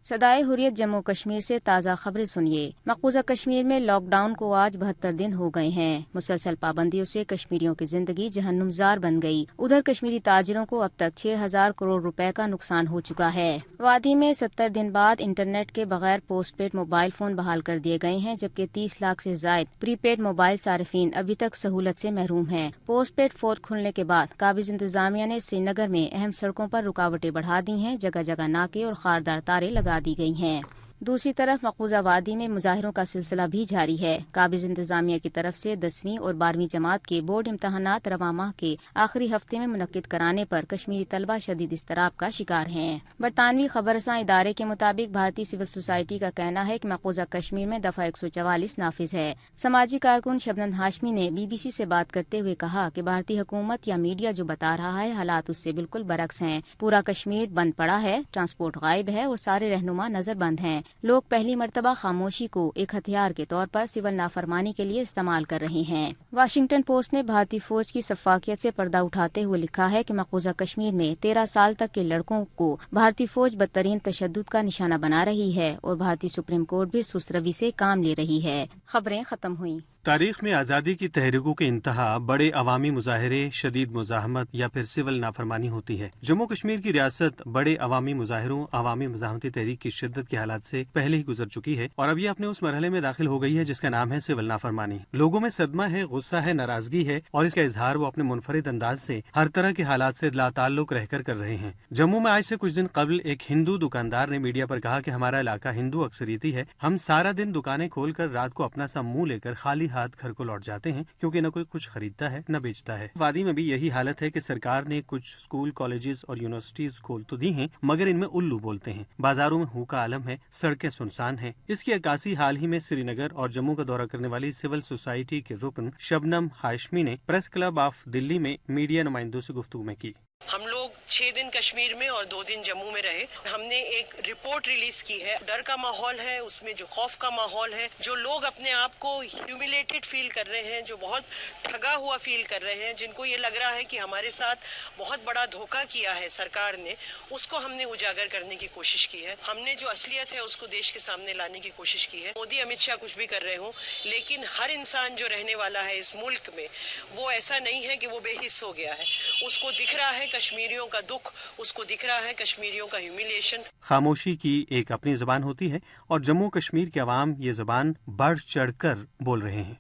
सदाए हुर्रियत जम्मू कश्मीर से ताज़ा खबरें सुनिए। मकबूजा कश्मीर में लॉकडाउन को आज 72 दिन हो गए हैं। मुसलसल पाबंदियों से कश्मीरियों की जिंदगी जहन्नुमजार बन गई। उधर कश्मीरी ताजिरों को अब तक 6000 करोड़ रुपए का नुकसान हो चुका है। वादी में 70 दिन बाद इंटरनेट के बगैर पोस्ट पेड मोबाइल फोन बहाल कर दिए गए हैं, जबकि 30 लाख से जायद प्रीपेड मोबाइल सार्फिन अभी तक सहूलत से महरूम हैं। पोस्ट पेड फोन खुलने के बाद काबिज इंतजामिया ने श्रीनगर में अहम सड़कों पर रुकावटें बढ़ा दी हैं। जगह जगह नाके और खारदार तारे लगा दी गई हैं। दूसरी तरफ मकबूजा वादी में मुजाहिरों का सिलसिला भी जारी है। काबिज इंतजामिया की तरफ से 10वीं और 12वीं जमात के बोर्ड इम्तहानात रवा माह के आखिरी हफ्ते में मुनक्किद कराने पर कश्मीरी तलबा शदीद इस्तराब का शिकार हैं। बरतानवी खबरसां इदारे के मुताबिक भारतीय सिविल सोसाइटी का कहना है कि मकबूजा कश्मीर में दफा 144 नाफिज है। समाजी कारकुन शबनम हाशमी ने BBC से बात करते हुए कहा कि भारतीय हुकूमत या मीडिया जो बता रहा है हालात उससे बिल्कुल बरक्स हैं। पूरा कश्मीर बंद पड़ा है, ट्रांसपोर्ट गायब है और सारे रहनुमा नजरबंद हैं। लोग पहली मर्तबा खामोशी को एक हथियार के तौर पर सिविल नाफरमानी के लिए इस्तेमाल कर रहे हैं। वाशिंगटन पोस्ट ने भारतीय फौज की सफाकियत से पर्दा उठाते हुए लिखा है कि मकबूजा कश्मीर में 13 साल तक के लड़कों को भारतीय फौज बदतरीन तशद्दुद का निशाना बना रही है और भारतीय सुप्रीम कोर्ट भी सुस्त रवि से काम ले रही है। खबरें खत्म हुई। तारीख में आज़ादी की तहरीकों के इंतहा बड़े अवामी मुजाहरे, शदीद मुजाहमत या फिर सिविल नाफरमानी होती है। जम्मू कश्मीर की रियासत बड़े अवामी मुजाहरों, अवामी मज़ाहमती तहरीक की शिद्दत के हालात से पहले ही गुजर चुकी है और अब ये अपने उस मरहले में दाखिल हो गई है जिसका नाम है सिविल नाफरमानी। लोगों में सदमा है, गुस्सा है, नाराजगी है और इसका इजहार वो अपने मुनफरिद अंदाज से हर तरह के हालात से लाताल्लुक रहकर कर रहे हैं। जम्मू में आज से कुछ दिन कबल एक हिंदू दुकानदार ने मीडिया पर कहा कि हमारा इलाका हिंदू अक्सरियती है, हम सारा दिन दुकानें खोलकर रात को अपना सा मुंह लेकर खाली हाथ घर को लौट जाते हैं क्योंकि न कोई कुछ खरीदता है न बेचता है। वादी में भी यही हालत है कि सरकार ने कुछ स्कूल, कॉलेजेस और यूनिवर्सिटीज खोल तो दी हैं मगर इनमें उल्लू बोलते हैं। बाजारों में हूँ का आलम है, सड़कें सुनसान हैं। इसकी अक्कासी हाल ही में श्रीनगर और जम्मू का दौरा करने वाली सिविल सोसाइटी के रुकन शबनम हाशमी ने प्रेस क्लब ऑफ दिल्ली में मीडिया नुमाइंदों से गुफ्तगू में की। हम लोग 6 दिन कश्मीर में और 2 दिन जम्मू में रहे। हमने एक रिपोर्ट रिलीज की है। डर का माहौल है, उसमें जो खौफ का माहौल है, जो लोग अपने आप को ह्यूमिलेटेड फील कर रहे हैं, जो बहुत ठगा हुआ फील कर रहे हैं, जिनको ये लग रहा है कि हमारे साथ बहुत बड़ा धोखा किया है सरकार ने, उसको हमने उजागर करने की कोशिश की है। हमने जो असलियत है उसको देश के सामने लाने की कोशिश की है। मोदी, अमित शाह कुछ भी कर रहे हो, लेकिन हर इंसान जो रहने वाला है इस मुल्क में वो ऐसा नहीं है कि वो बेहिस हो गया है। उसको दिख रहा है कश्मीरियों का दुख, उसको दिख रहा है कश्मीरियों का ह्यूमिलिएशन। खामोशी की एक अपनी जुबान होती है और जम्मू कश्मीर के अवाम ये जुबान बढ़ चढ़ कर बोल रहे हैं।